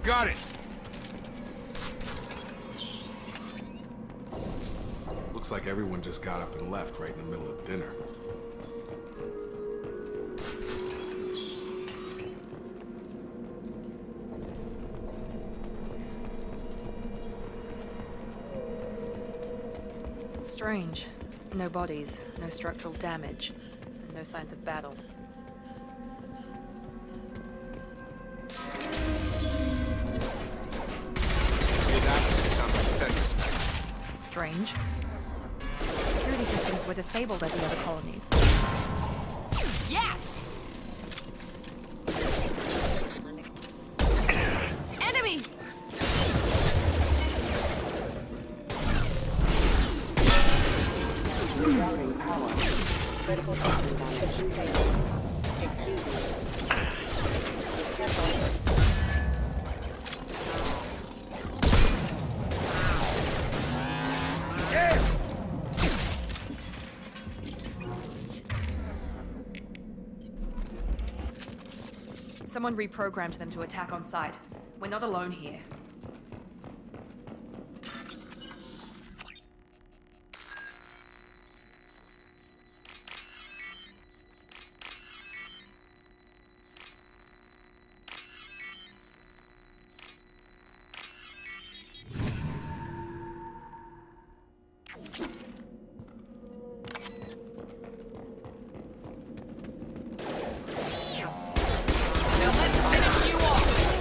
Got it! Looks like everyone just got up and left right in the middle of dinner. Strange. No bodies, no structural damage, and no signs of battle. Strange. Security systems were disabled at the other colonies. Yes! Enemy! Rerouting power. Critical system damage. Excuse me. Careful. Someone reprogrammed them to attack on sight. We're not alone here.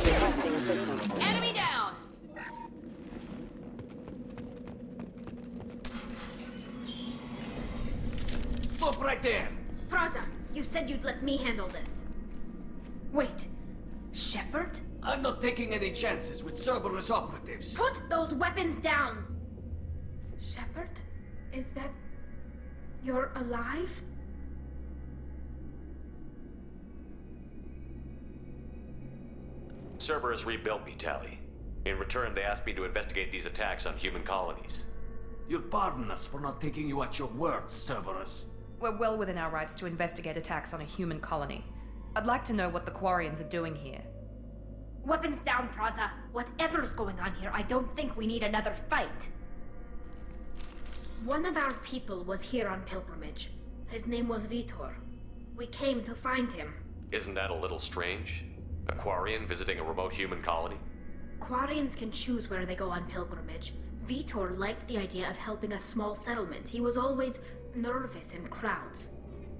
Requesting assistance. Enemy down! Stop right there! Praza, you said you'd let me handle this. Wait, Shepard? I'm not taking any chances with Cerberus operatives. Put those weapons down! Shepard? Is that... you're alive? Cerberus rebuilt me, Tali. In return, they asked me to investigate these attacks on human colonies. You'll pardon us for not taking you at your word, Cerberus. We're well within our rights to investigate attacks on a human colony. I'd like to know what the Quarians are doing here. Weapons down, Praza. Whatever's going on here, I don't think we need another fight. One of our people was here on pilgrimage. His name was Vitor. We came to find him. Isn't that a little strange? A Quarian visiting a remote human colony? Quarians can choose where they go on pilgrimage. Vitor liked the idea of helping a small settlement. He was always nervous in crowds.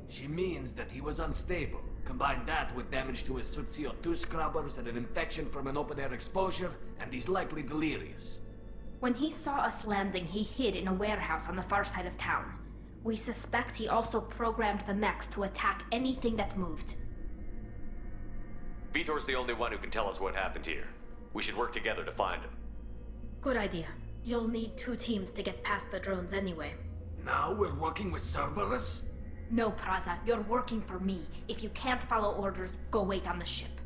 She means that he was unstable. Combine that with damage to his suit CO2 scrubbers and an infection from an open-air exposure, and he's likely delirious. When he saw us landing, he hid in a warehouse on the far side of town. We suspect he also programmed the mechs to attack anything that moved. Vitor's the only one who can tell us what happened here. We should work together to find him. Good idea. You'll need 2 teams to get past the drones anyway. Now we're working with Cerberus? No, Praza, you're working for me. If you can't follow orders, go wait on the ship.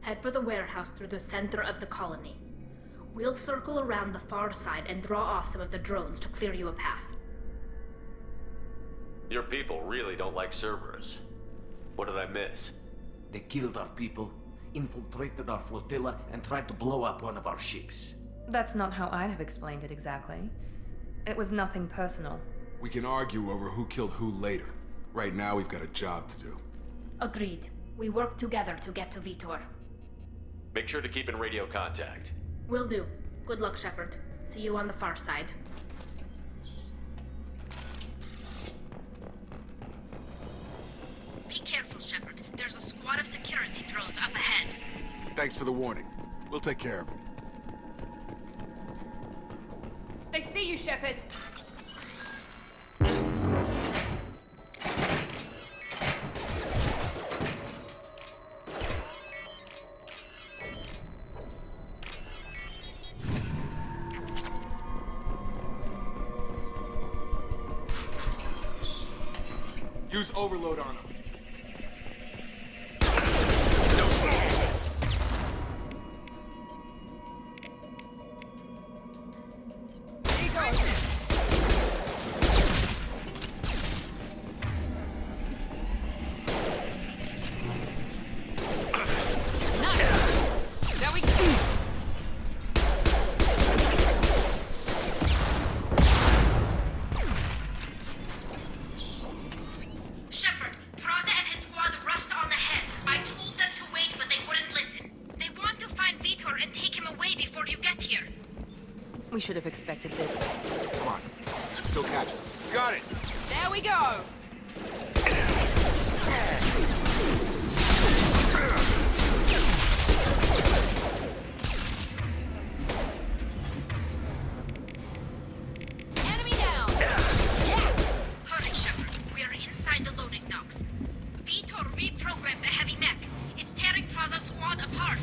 Head for the warehouse through the center of the colony. We'll circle around the far side and draw off some of the drones to clear you a path. Your people really don't like Cerberus. What did I miss? They killed our people, infiltrated our flotilla, and tried to blow up one of our ships. That's not how I'd have explained it exactly. It was nothing personal. We can argue over who killed who later. Right now, we've got a job to do. Agreed. We work together to get to Vitor. Make sure to keep in radio contact. Will do. Good luck, Shepard. See you on the far side. Be careful, Shepard. There's a squad of security drones up ahead. Thanks for the warning. We'll take care of it. They see you, Shepard! Use overload on them. Now we should have expected this. Come on. Still catch them. Got it! There we go. Enemy down. Yes. Hurry, Shepard. We are inside the loading docks. Vitor reprogrammed the heavy mech. It's tearing Praza's squad apart.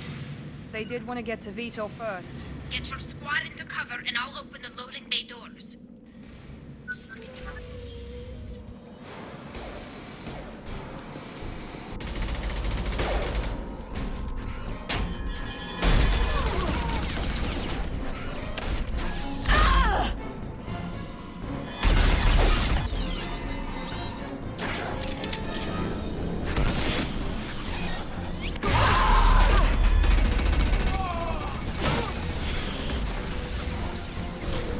They did want to get to Vitor first. Get your squad into cover and I'll open the loading bay doors.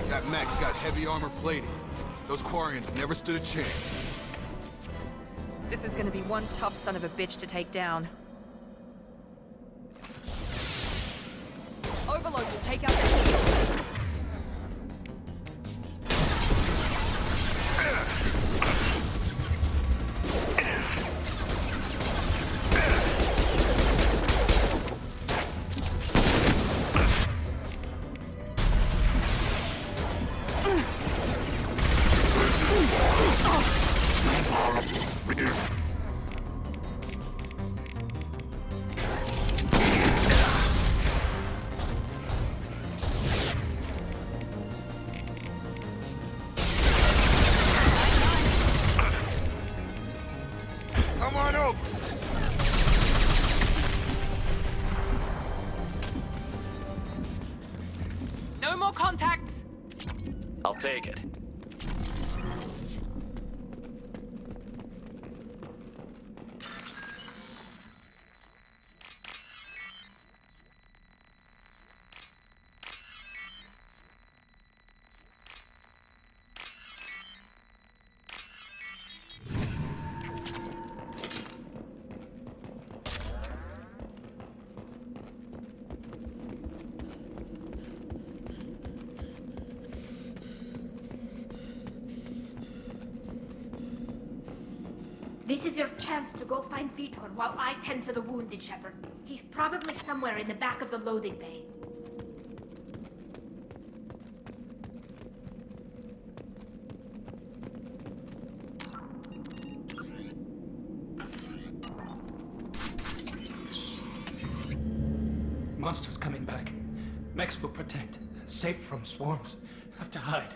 That mech's got heavy armor plating. Those Quarians never stood a chance. This is gonna be one tough son of a bitch to take down. Overload will take out the shield. Come on over! No more contacts. I'll take it. This is your chance to go find Vitor while I tend to the wounded, Shepard. He's probably somewhere in the back of the loading bay. Monsters coming back. Mechs will protect. Safe from swarms. Have to hide.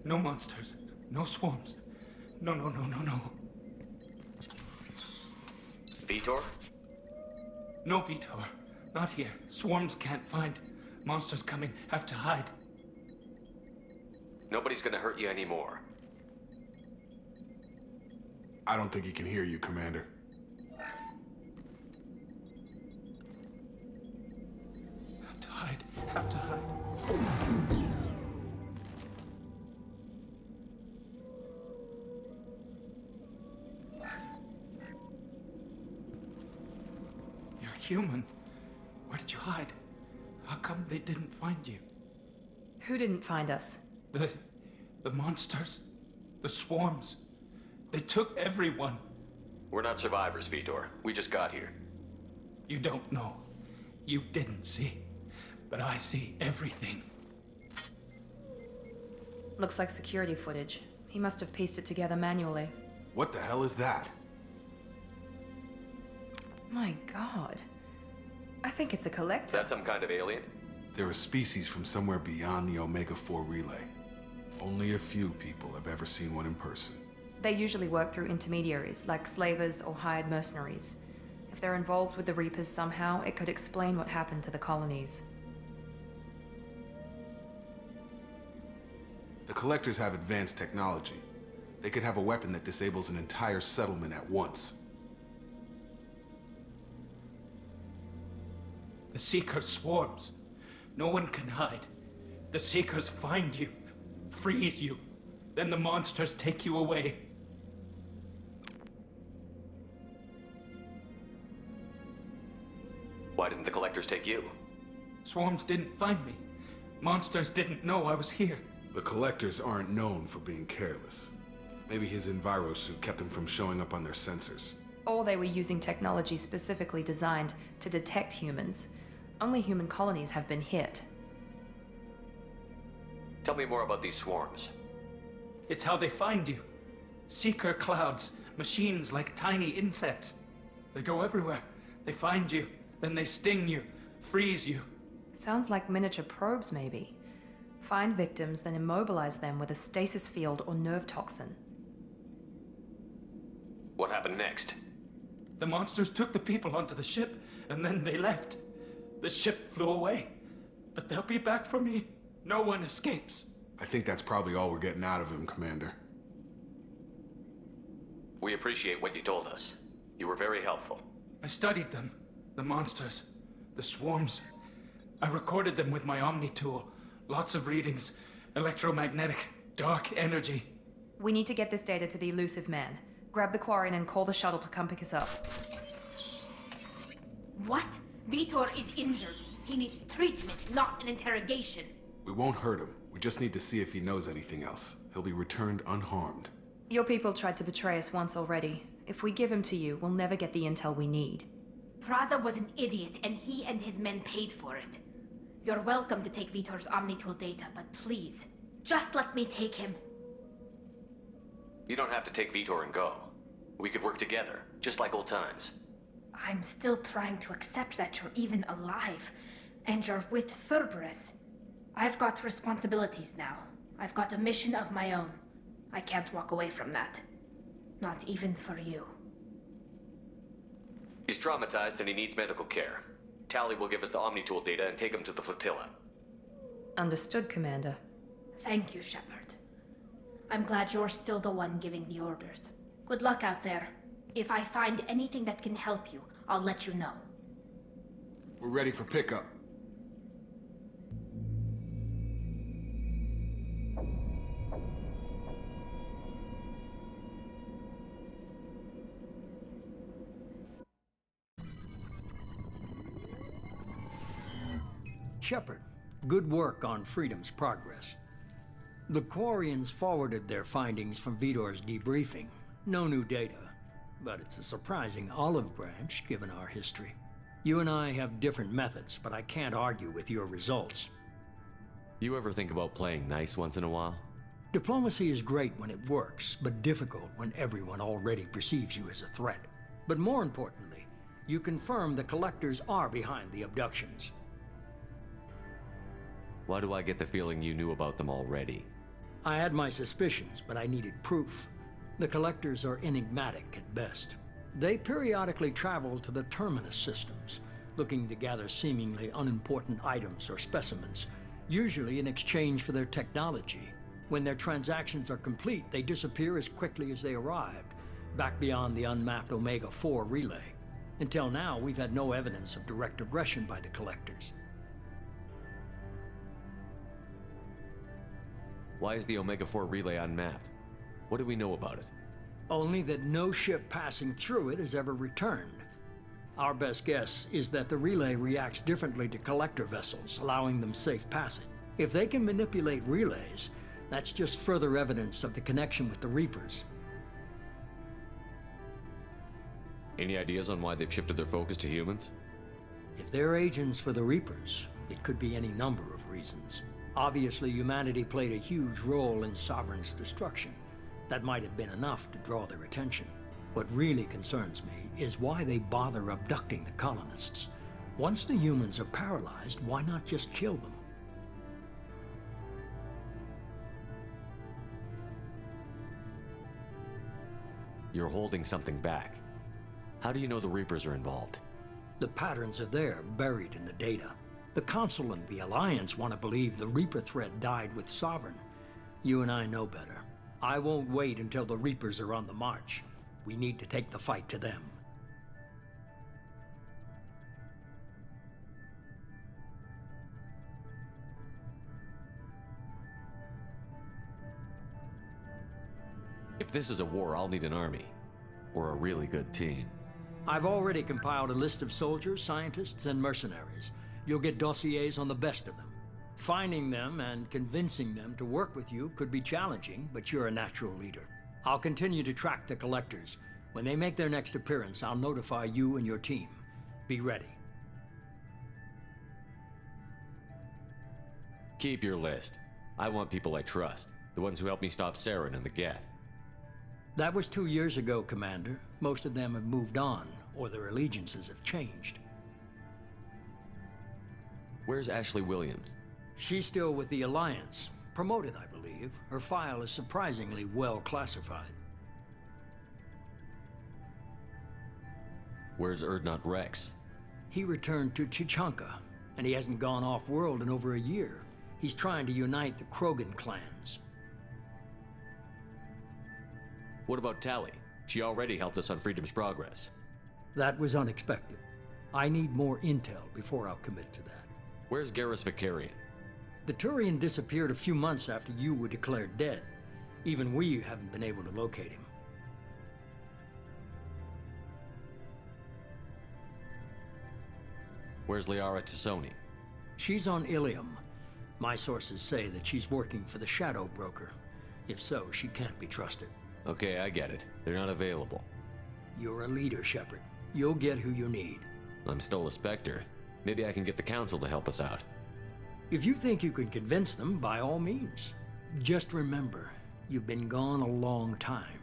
No monsters. No swarms. No, no, no, no, no. Vitor? No, Vitor. Not here. Swarms can't find. Monsters coming. Have to hide. Nobody's gonna hurt you anymore. I don't think he can hear you, Commander. Have to hide. Have to hide. You're human. Where did you hide? How come they didn't find you? Who didn't find us? The monsters. The swarms. They took everyone. We're not survivors, Vitor. We just got here. You don't know. You didn't see. But I see everything. Looks like security footage. He must have pieced it together manually. What the hell is that? My god. I think it's a Is collector. that some kind of alien? They're a species from somewhere beyond the Omega-4 relay. Only a few people have ever seen one in person. They usually work through intermediaries, like slavers or hired mercenaries. If they're involved with the Reapers somehow, it could explain what happened to the colonies. The Collectors have advanced technology. They could have a weapon that disables an entire settlement at once. The Seekers swarms. No one can hide. The Seekers find you, freeze you. Then the monsters take you away. Why didn't the Collectors take you? Swarms didn't find me. Monsters didn't know I was here. The Collectors aren't known for being careless. Maybe his Enviro suit kept him from showing up on their sensors. Or they were using technology specifically designed to detect humans. Only human colonies have been hit. Tell me more about these swarms. It's how they find you. Seeker clouds, machines like tiny insects. They go everywhere. They find you, then they sting you, freeze you. Sounds like miniature probes, maybe. Find victims, then immobilize them with a stasis field or nerve toxin. What happened next? The monsters took the people onto the ship, and then they left. The ship flew away. But they'll be back for me. No one escapes. I think that's probably all we're getting out of him, Commander. We appreciate what you told us. You were very helpful. I studied them. The monsters. The swarms. I recorded them with my Omni tool. Lots of readings. Electromagnetic. Dark energy. We need to get this data to the Elusive Man. Grab the Quarian and call the shuttle to come pick us up. What? Vitor is injured. He needs treatment, not an interrogation. We won't hurt him. We just need to see if he knows anything else. He'll be returned unharmed. Your people tried to betray us once already. If we give him to you, we'll never get the intel we need. Praza was an idiot, and he and his men paid for it. You're welcome to take Vitor's Omnitool data, but please, just let me take him. You don't have to take Vitor and go. We could work together, just like old times. I'm still trying to accept that you're even alive, and you're with Cerberus. I've got responsibilities now. I've got a mission of my own. I can't walk away from that. Not even for you. He's traumatized and he needs medical care. Tali will give us the Omnitool data and take him to the flotilla. Understood, Commander. Thank you, Shepard. I'm glad you're still the one giving the orders. Good luck out there. If I find anything that can help you, I'll let you know. We're ready for pickup. Shepard, good work on Freedom's progress. The Quarians forwarded their findings from Vitor's debriefing. No new data, but it's a surprising olive branch given our history. You and I have different methods, but I can't argue with your results. You ever think about playing nice once in a while? Diplomacy is great when it works, but difficult when everyone already perceives you as a threat. But more importantly, you confirm the Collectors are behind the abductions. Why do I get the feeling you knew about them already? I had my suspicions, but I needed proof. The Collectors are enigmatic at best. They periodically travel to the Terminus systems, looking to gather seemingly unimportant items or specimens, usually in exchange for their technology. When their transactions are complete, they disappear as quickly as they arrived, back beyond the unmapped Omega-4 relay. Until now, we've had no evidence of direct aggression by the Collectors. Why is the Omega-4 relay unmapped? What do we know about it? Only that no ship passing through it has ever returned. Our best guess is that the relay reacts differently to Collector vessels, allowing them safe passage. If they can manipulate relays, that's just further evidence of the connection with the Reapers. Any ideas on why they've shifted their focus to humans? If they're agents for the Reapers, it could be any number of reasons. Obviously, humanity played a huge role in Sovereign's destruction. That might have been enough to draw their attention. What really concerns me is why they bother abducting the colonists. Once the humans are paralyzed, why not just kill them? You're holding something back. How do you know the Reapers are involved? The patterns are there, buried in the data. The Council and the Alliance want to believe the Reaper threat died with Sovereign. You and I know better. I won't wait until the Reapers are on the march. We need to take the fight to them. If this is a war, I'll need an army. Or a really good team. I've already compiled a list of soldiers, scientists, and mercenaries. You'll get dossiers on the best of them. Finding them and convincing them to work with you could be challenging, but you're a natural leader. I'll continue to track the collectors. When they make their next appearance, I'll notify you and your team. Be ready. Keep your list. I want people I trust. The ones who helped me stop Saren and the Geth. That was 2 years ago, Commander. Most of them have moved on, or their allegiances have changed. Where's Ashley Williams? She's still with the Alliance. Promoted, I believe. Her file is surprisingly well classified. Where's Urdnot Rex? He returned to Tuchanka, and he hasn't gone off-world in over a year. He's trying to unite the Krogan clans. What about Tali? She already helped us on Freedom's Progress. That was unexpected. I need more intel before I'll commit to that. Where's Garrus Vakarian? The Turian disappeared a few months after you were declared dead. Even we haven't been able to locate him. Where's Liara Tassoni? She's on Ilium. My sources say that she's working for the Shadow Broker. If so, she can't be trusted. Okay, I get it. They're not available. You're a leader, Shepard. You'll get who you need. I'm still a Spectre. Maybe I can get the Council to help us out. If you think you can convince them, by all means. Just remember, you've been gone a long time.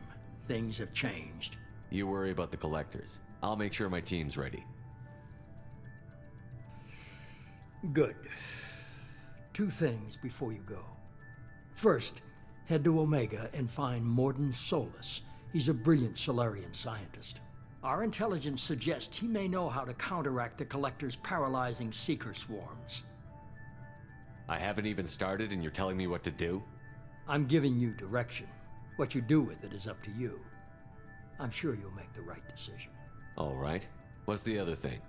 Things have changed. You worry about the Collectors. I'll make sure my team's ready. Good. 2 things before you go. First, head to Omega and find Mordin Solus. He's a brilliant Solarian scientist. Our intelligence suggests he may know how to counteract the Collector's paralyzing Seeker swarms. I haven't even started and you're telling me what to do? I'm giving you direction. What you do with it is up to you. I'm sure you'll make the right decision. All right. What's the other thing?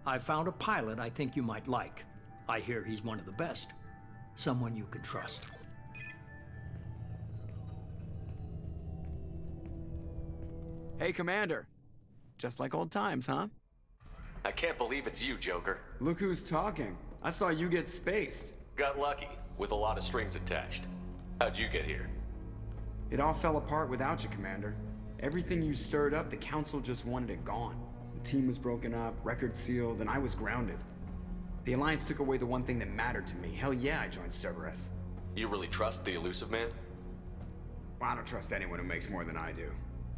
I found a pilot I think you might like. I hear he's one of the best. Someone you can trust. Hey, Commander. Just like old times, huh? I can't believe it's you, Joker. Look who's talking. I saw you get spaced. Got lucky, with a lot of strings attached. How'd you get here? It all fell apart without you, Commander. Everything you stirred up, the Council just wanted it gone. The team was broken up, record sealed, and I was grounded. The Alliance took away the one thing that mattered to me. Hell yeah, I joined Cerberus. You really trust the Elusive Man? Well, I don't trust anyone who makes more than I do.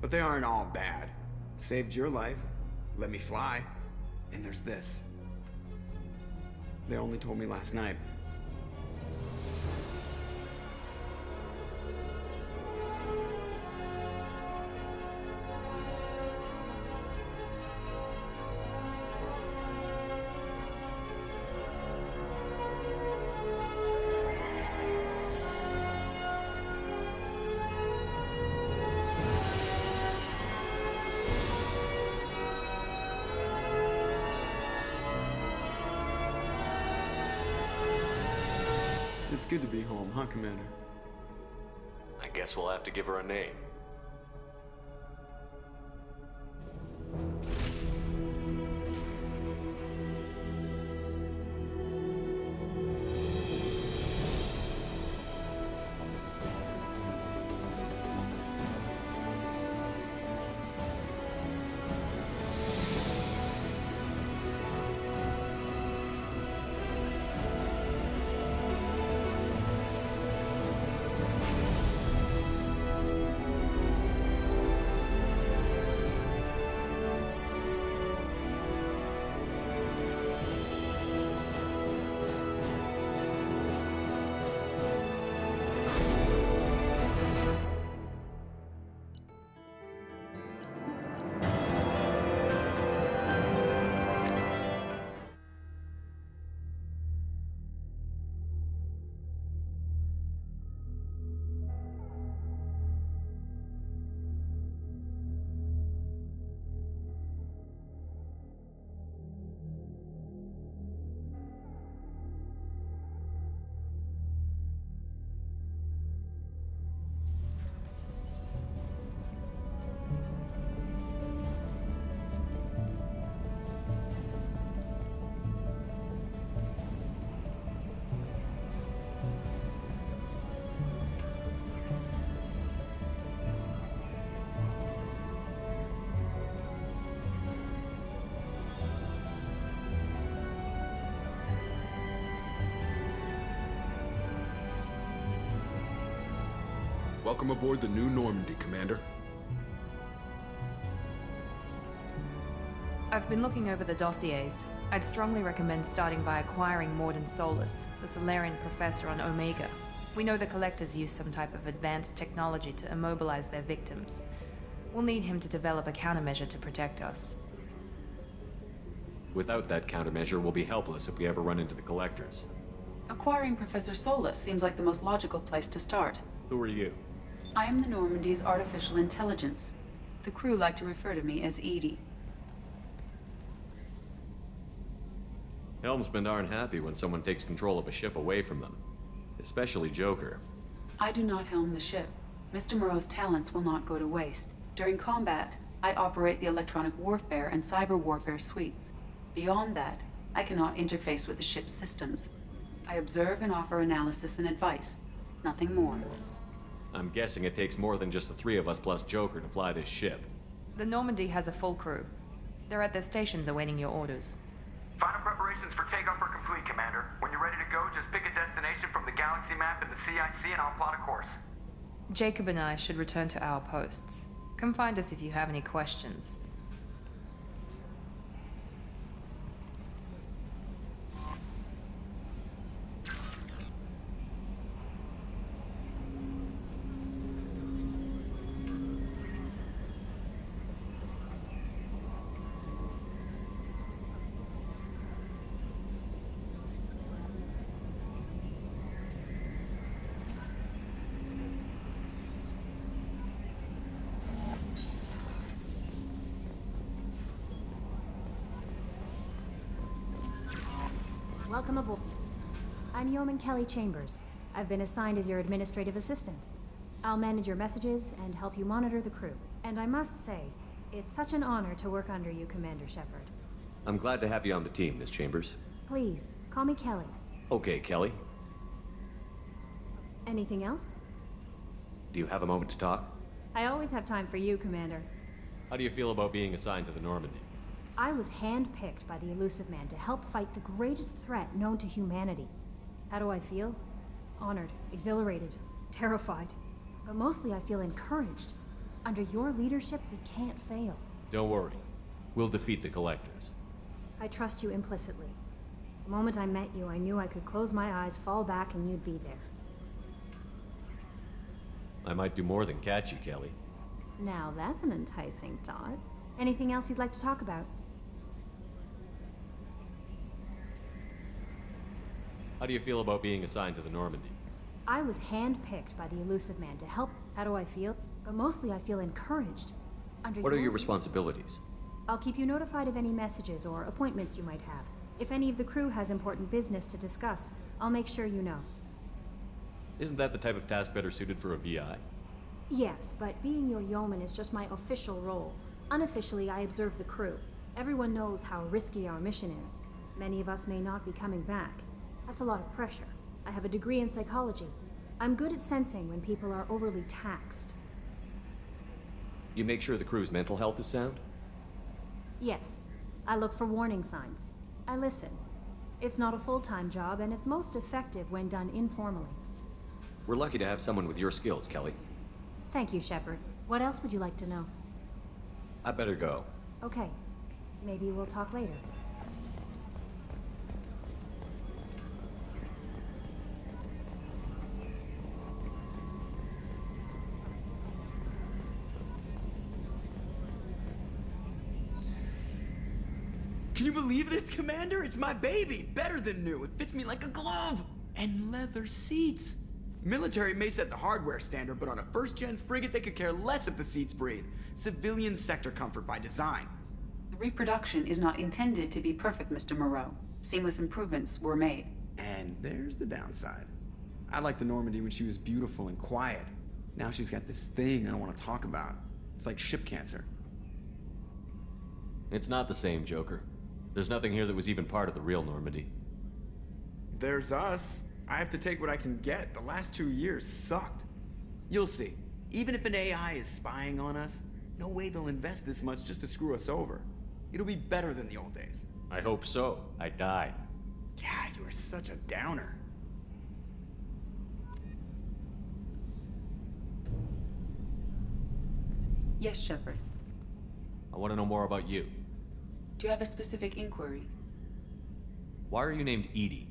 But they aren't all bad. Saved your life, let me fly, and there's this. They only told me last night. It's good to be home, huh, Commander? I guess we'll have to give her a name. Welcome aboard the New Normandy, Commander. I've been looking over the dossiers. I'd strongly recommend starting by acquiring Mordin Solus, the Solarian professor on Omega. We know the Collectors use some type of advanced technology to immobilize their victims. We'll need him to develop a countermeasure to protect us. Without that countermeasure, we'll be helpless if we ever run into the Collectors. Acquiring Professor Solus seems like the most logical place to start. Who are you? I am the Normandy's artificial intelligence. The crew like to refer to me as Edie. Helmsmen aren't happy when someone takes control of a ship away from them. Especially Joker. I do not helm the ship. Mr. Moreau's talents will not go to waste. During combat, I operate the electronic warfare and cyber warfare suites. Beyond that, I cannot interface with the ship's systems. I observe and offer analysis and advice. Nothing more. I'm guessing it takes more than just the three of us plus Joker to fly this ship. The Normandy has a full crew. They're at their stations awaiting your orders. Final preparations for takeoff are complete, Commander. When you're ready to go, just pick a destination from the galaxy map in the CIC and I'll plot a course. Jacob and I should return to our posts. Come find us if you have any questions. Welcome aboard. I'm Yeoman Kelly Chambers. I've been assigned as your administrative assistant. I'll manage your messages and help you monitor the crew. And I must say, it's such an honor to work under you, Commander Shepard. I'm glad to have you on the team, Miss Chambers. Please, call me Kelly. Okay, Kelly. Anything else? Do you have a moment to talk? I always have time for you, Commander. How do you feel about being assigned to the Normandy? I was handpicked by the Illusive Man to help fight the greatest threat known to humanity. How do I feel? Honored, exhilarated, terrified. But mostly I feel encouraged. Under your leadership, we can't fail. Don't worry. We'll defeat the Collectors. I trust you implicitly. The moment I met you, I knew I could close my eyes, fall back, and you'd be there. I might do more than catch you, Kelly. Now that's an enticing thought. Anything else you'd like to talk about? How do you feel about being assigned to the Normandy? I was handpicked by the Illusive Man to help. How do I feel? But mostly I feel encouraged. What are your responsibilities? I'll keep you notified of any messages or appointments you might have. If any of the crew has important business to discuss, I'll make sure you know. Isn't that the type of task better suited for a VI? Yes, but being your yeoman is just my official role. Unofficially, I observe the crew. Everyone knows how risky our mission is. Many of us may not be coming back. That's a lot of pressure. I have a degree in psychology. I'm good at sensing when people are overly taxed. You make sure the crew's mental health is sound? Yes. I look for warning signs. I listen. It's not a full-time job, and it's most effective when done informally. We're lucky to have someone with your skills, Kelly. Thank you, Shepard. What else would you like to know? I better go. Okay. Maybe we'll talk later. Can you believe this, Commander? It's my baby! Better than new. It fits me like a glove! And leather seats! Military may set the hardware standard, but on a first-gen frigate, they could care less if the seats breathe. Civilian sector comfort by design. The reproduction is not intended to be perfect, Mr. Moreau. Seamless improvements were made. And there's the downside. I liked the Normandy when she was beautiful and quiet. Now she's got this thing I don't want to talk about. It's like ship cancer. It's not the same, Joker. There's nothing here that was even part of the real Normandy. There's us. I have to take what I can get. The last 2 years sucked. You'll see. Even if an AI is spying on us, no way they'll invest this much just to screw us over. It'll be better than the old days. I hope so. I died. Yeah, you are such a downer. Yes, Shepard. I want to know more about you. Do you have a specific inquiry? Why are you named EDI?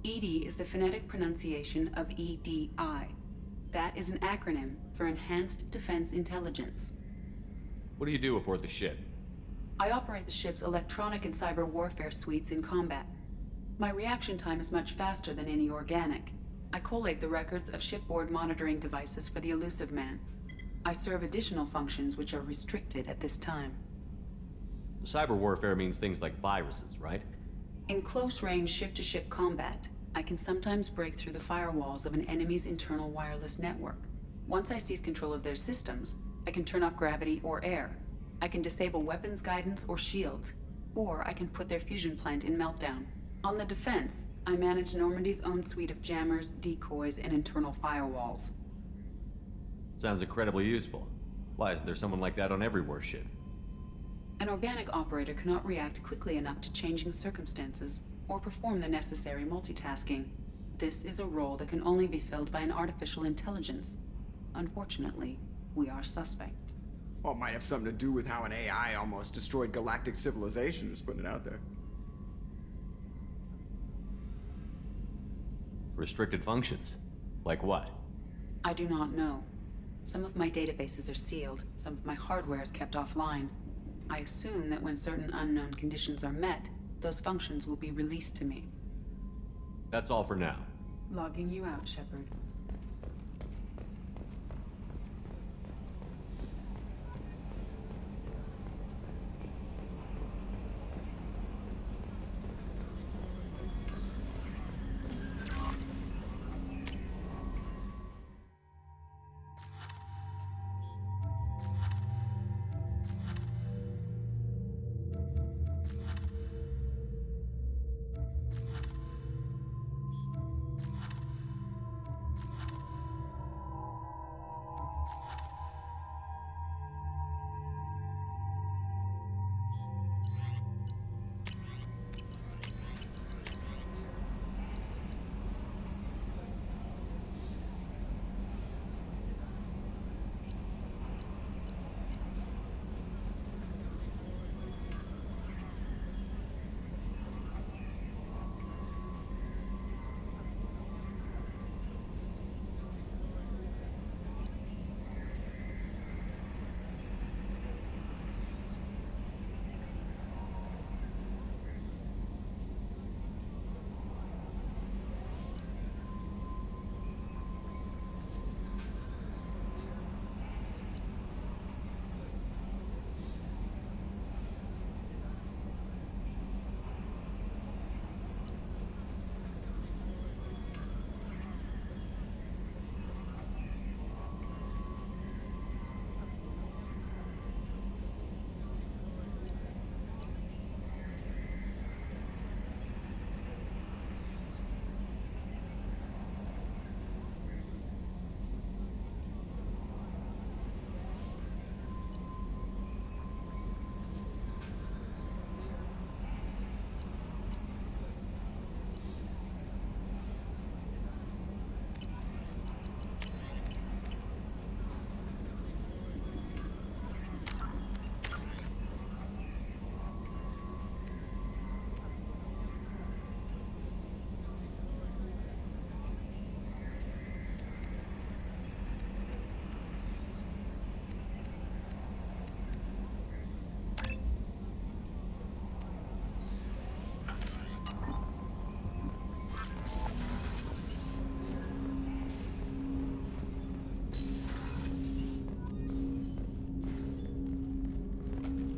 EDI is the phonetic pronunciation of EDI. That is an acronym for Enhanced Defense Intelligence. What do you do aboard the ship? I operate the ship's electronic and cyber warfare suites in combat. My reaction time is much faster than any organic. I collate the records of shipboard monitoring devices for the Illusive Man. I serve additional functions which are restricted at this time. Cyber warfare means things like viruses, right? In close-range ship-to-ship combat, I can sometimes break through the firewalls of an enemy's internal wireless network. Once I seize control of their systems, I can turn off gravity or air. I can disable weapons guidance or shields, or I can put their fusion plant in meltdown. On the defense, I manage Normandy's own suite of jammers, decoys, and internal firewalls. Sounds incredibly useful. Why isn't there someone like that on every warship? An organic operator cannot react quickly enough to changing circumstances or perform the necessary multitasking. This is a role that can only be filled by an artificial intelligence. Unfortunately, we are suspect. Well, it might have something to do with how an AI almost destroyed galactic civilization, just putting it out there. Restricted functions? Like what? I do not know. Some of my databases are sealed, some of my hardware is kept offline. I assume that when certain unknown conditions are met, those functions will be released to me. That's all for now. Logging you out, Shepard.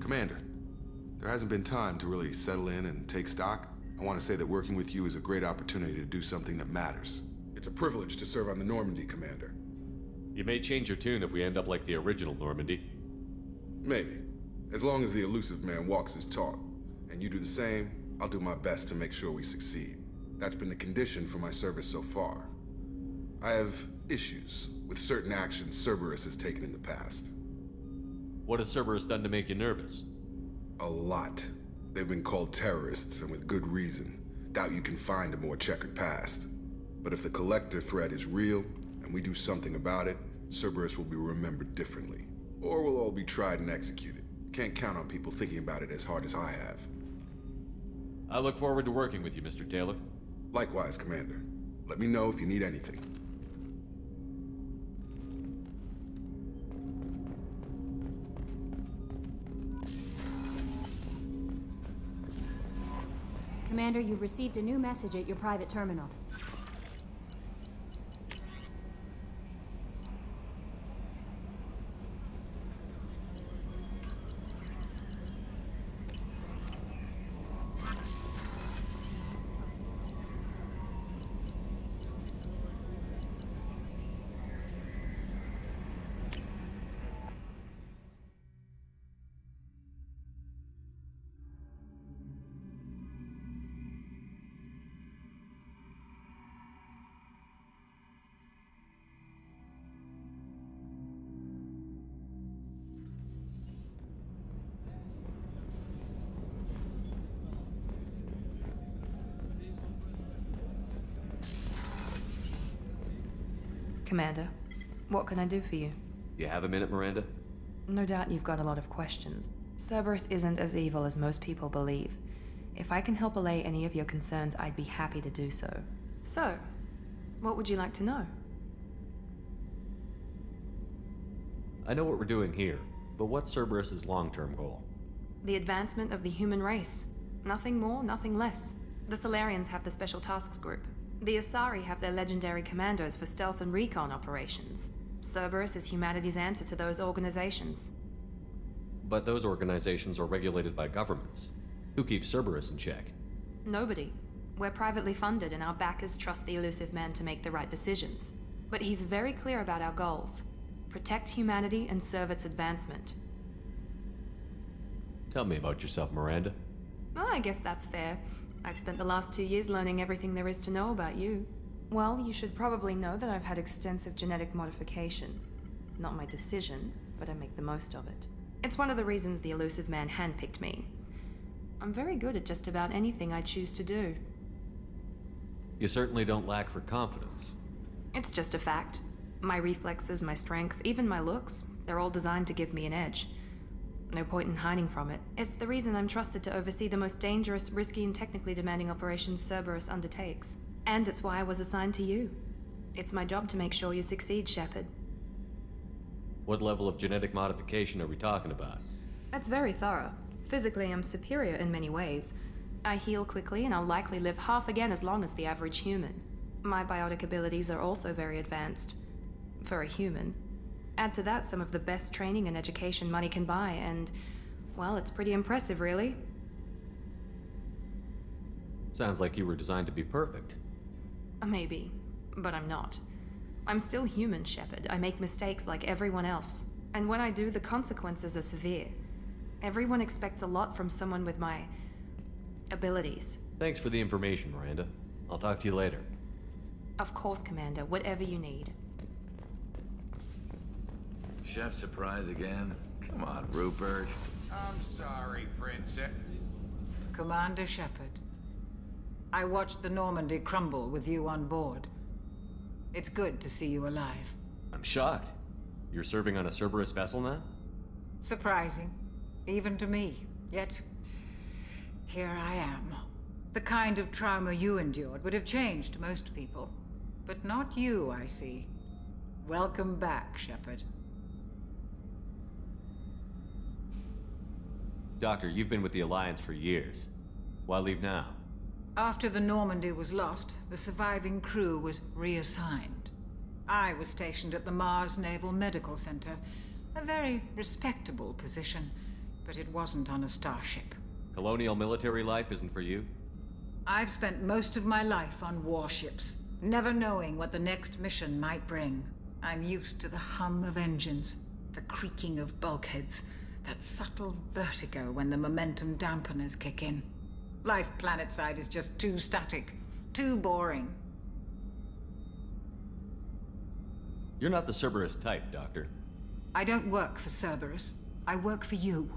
Commander, there hasn't been time to really settle in and take stock. I want to say that working with you is a great opportunity to do something that matters. It's a privilege to serve on the Normandy, Commander. You may change your tune if we end up like the original Normandy. Maybe. As long as the Illusive Man walks his talk, and you do the same, I'll do my best to make sure we succeed. That's been the condition for my service so far. I have issues with certain actions Cerberus has taken in the past. What has Cerberus done to make you nervous? A lot. They've been called terrorists, and with good reason. Doubt you can find a more checkered past. But if the Collector threat is real, and we do something about it, Cerberus will be remembered differently. Or we'll all be tried and executed. Can't count on people thinking about it as hard as I have. I look forward to working with you, Mr. Taylor. Likewise, Commander. Let me know if you need anything. Commander, you've received a new message at your private terminal. Commander, what can I do for you? You have a minute, Miranda? No doubt you've got a lot of questions. Cerberus isn't as evil as most people believe. If I can help allay any of your concerns, I'd be happy to do so. So, what would you like to know? I know what we're doing here, but what's Cerberus's long-term goal? The advancement of the human race. Nothing more, nothing less. The Solarians have the Special Tasks Group. The Asari have their legendary commandos for stealth and recon operations. Cerberus is humanity's answer to those organizations. But those organizations are regulated by governments. Who keeps Cerberus in check? Nobody. We're privately funded and our backers trust the Elusive Man to make the right decisions. But he's very clear about our goals. Protect humanity and serve its advancement. Tell me about yourself, Miranda. Oh, I guess that's fair. I've spent the last 2 years learning everything there is to know about you. Well, you should probably know that I've had extensive genetic modification. Not my decision, but I make the most of it. It's one of the reasons the Elusive Man handpicked me. I'm very good at just about anything I choose to do. You certainly don't lack for confidence. It's just a fact. My reflexes, my strength, even my looks, they're all designed to give me an edge. No point in hiding from it. It's the reason I'm trusted to oversee the most dangerous, risky, and technically demanding operations Cerberus undertakes. And it's why I was assigned to you. It's my job to make sure you succeed, Shepard. What level of genetic modification are we talking about? That's very thorough. Physically, I'm superior in many ways. I heal quickly, and I'll likely live half again as long as the average human. My biotic abilities are also very advanced. For a human. Add to that some of the best training and education money can buy, and, well, it's pretty impressive, really. Sounds like you were designed to be perfect. Maybe, but I'm not. I'm still human, Shepard. I make mistakes like everyone else. And when I do, the consequences are severe. Everyone expects a lot from someone with my abilities. Thanks for the information, Miranda. I'll talk to you later. Of course, Commander. Whatever you need. Chef surprise again? Come on, Rupert. I'm sorry, Princess. Commander Shepard, I watched the Normandy crumble with you on board. It's good to see you alive. I'm shocked. You're serving on a Cerberus vessel now? Surprising, even to me. Yet, here I am. The kind of trauma you endured would have changed most people. But not you, I see. Welcome back, Shepard. Doctor, you've been with the Alliance for years. Why leave now? After the Normandy was lost, the surviving crew was reassigned. I was stationed at the Mars Naval Medical Center, a very respectable position, but it wasn't on a starship. Colonial military life isn't for you? I've spent most of my life on warships, never knowing what the next mission might bring. I'm used to the hum of engines, the creaking of bulkheads, that subtle vertigo when the momentum dampeners kick in. Life planetside is just too static, too boring. You're not the Cerberus type, Doctor. I don't work for Cerberus. I work for you.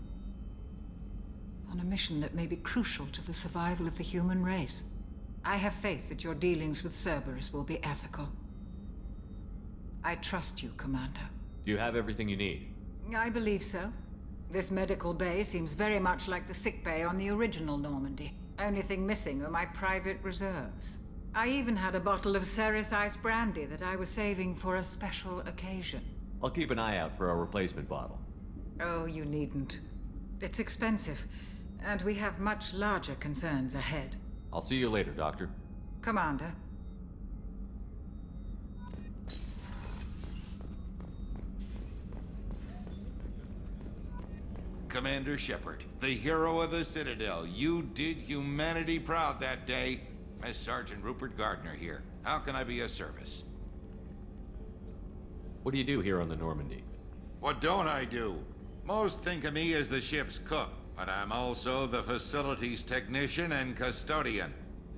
On a mission that may be crucial to the survival of the human race. I have faith that your dealings with Cerberus will be ethical. I trust you, Commander. Do you have everything you need? I believe so. This medical bay seems very much like the sick bay on the original Normandy. Only thing missing are my private reserves. I even had a bottle of Ceres Ice brandy that I was saving for a special occasion. I'll keep an eye out for a replacement bottle. Oh, you needn't. It's expensive, and we have much larger concerns ahead. I'll see you later, Doctor. Commander. Commander Shepard, the hero of the Citadel. You did humanity proud that day. As Sergeant Rupert Gardner here. How can I be of service? What do you do here on the Normandy? What don't I do? Most think of me as the ship's cook, but I'm also the facilities technician and custodian.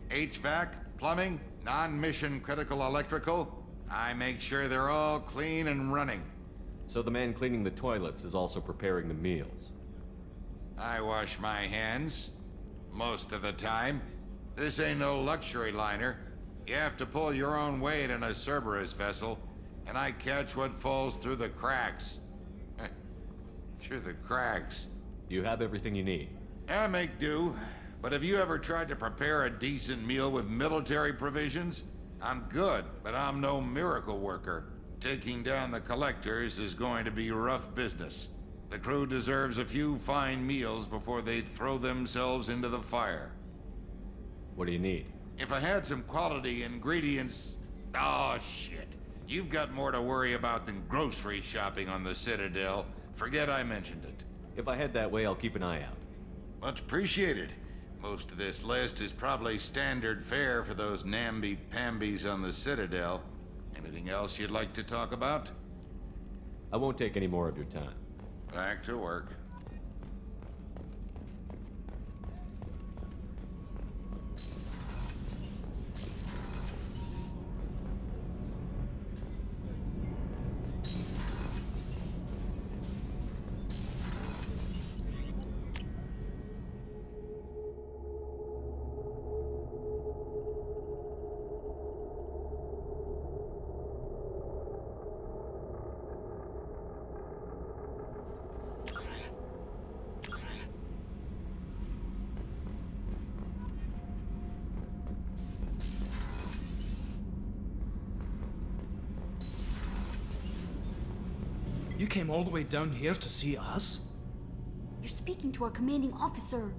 HVAC, plumbing, non-mission critical electrical. I make sure they're all clean and running. So the man cleaning the toilets is also preparing the meals. I wash my hands. Most of the time. This ain't no luxury liner. You have to pull your own weight in a Cerberus vessel, and I catch what falls through the cracks. Through the cracks. Do you have everything you need? I make do. But have you ever tried to prepare a decent meal with military provisions? I'm good, but I'm no miracle worker. Taking down the collectors is going to be rough business. The crew deserves a few fine meals before they throw themselves into the fire. What do you need? If I had some quality ingredients... Oh, shit. You've got more to worry about than grocery shopping on the Citadel. Forget I mentioned it. If I head that way, I'll keep an eye out. Much appreciated. Most of this list is probably standard fare for those namby-pambies on the Citadel. Anything else you'd like to talk about? I won't take any more of your time. Back to work. You came all the way down here to see us? You're speaking to our commanding officer.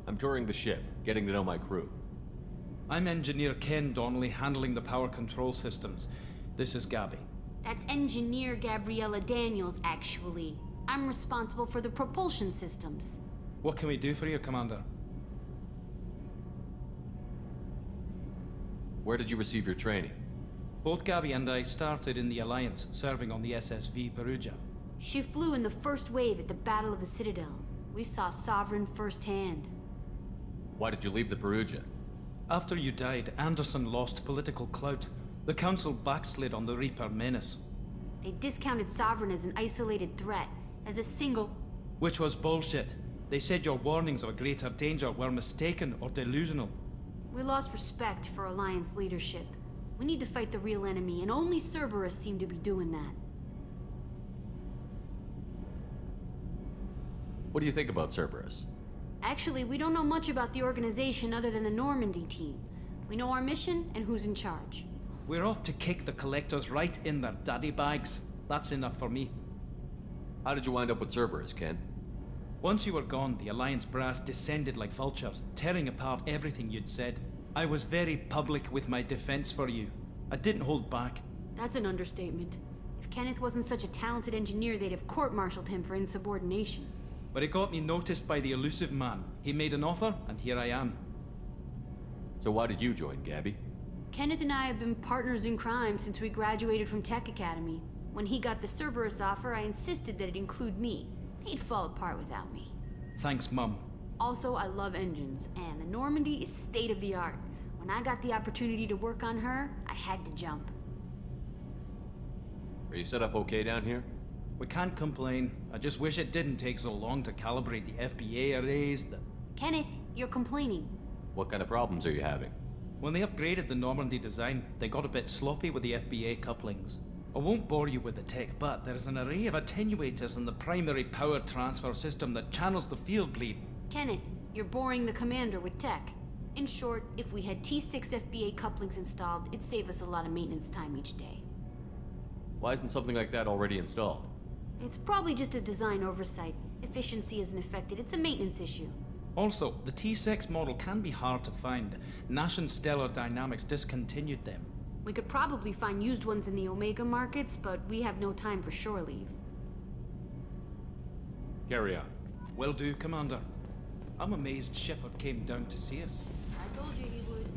I'm touring the ship, getting to know my crew. I'm Engineer Ken Donnelly, handling the power control systems. This is Gabby. That's Engineer Gabriella Daniels, actually. I'm responsible for the propulsion systems. What can we do for you, Commander? Where did you receive your training? Both Gabby and I started in the Alliance, serving on the SSV Perugia. She flew in the first wave at the Battle of the Citadel. We saw Sovereign firsthand. Why did you leave the Perugia? After you died, Anderson lost political clout. The Council backslid on the Reaper menace. They discounted Sovereign as an isolated threat, as a single... Which was bullshit. They said your warnings of a greater danger were mistaken or delusional. We lost respect for Alliance leadership. We need to fight the real enemy, and only Cerberus seem to be doing that. What do you think about Cerberus? Actually, we don't know much about the organization other than the Normandy team. We know our mission and who's in charge. We're off to kick the Collectors right in their daddy bags. That's enough for me. How did you wind up with Cerberus, Ken? Once you were gone, the Alliance brass descended like vultures, tearing apart everything you'd said. I was very public with my defense for you. I didn't hold back. That's an understatement. If Kenneth wasn't such a talented engineer, they'd have court-martialed him for insubordination. But it got me noticed by the elusive man. He made an offer, and here I am. So why did you join, Gabby? Kenneth and I have been partners in crime since we graduated from Tech Academy. When he got the Cerberus offer, I insisted that it include me. He'd fall apart without me. Thanks, Mum. Also, I love engines, and the Normandy is state-of-the-art. When I got the opportunity to work on her, I had to jump. Are you set up okay down here? We can't complain. I just wish it didn't take so long to calibrate the FBA arrays, Kenneth, you're complaining. What kind of problems are you having? When they upgraded the Normandy design, they got a bit sloppy with the FBA couplings. I won't bore you with the tech, but there's an array of attenuators in the primary power transfer system that channels the field bleed. Kenneth, you're boring the commander with tech. In short, if we had T6 FBA couplings installed, it'd save us a lot of maintenance time each day. Why isn't something like that already installed? It's probably just a design oversight. Efficiency isn't affected, it's a maintenance issue. Also, the T6 model can be hard to find. Nash and Stellar Dynamics discontinued them. We could probably find used ones in the Omega markets, but we have no time for shore leave. Carry on. Will do, Commander. I'm amazed Shepard came down to see us. I told you he would.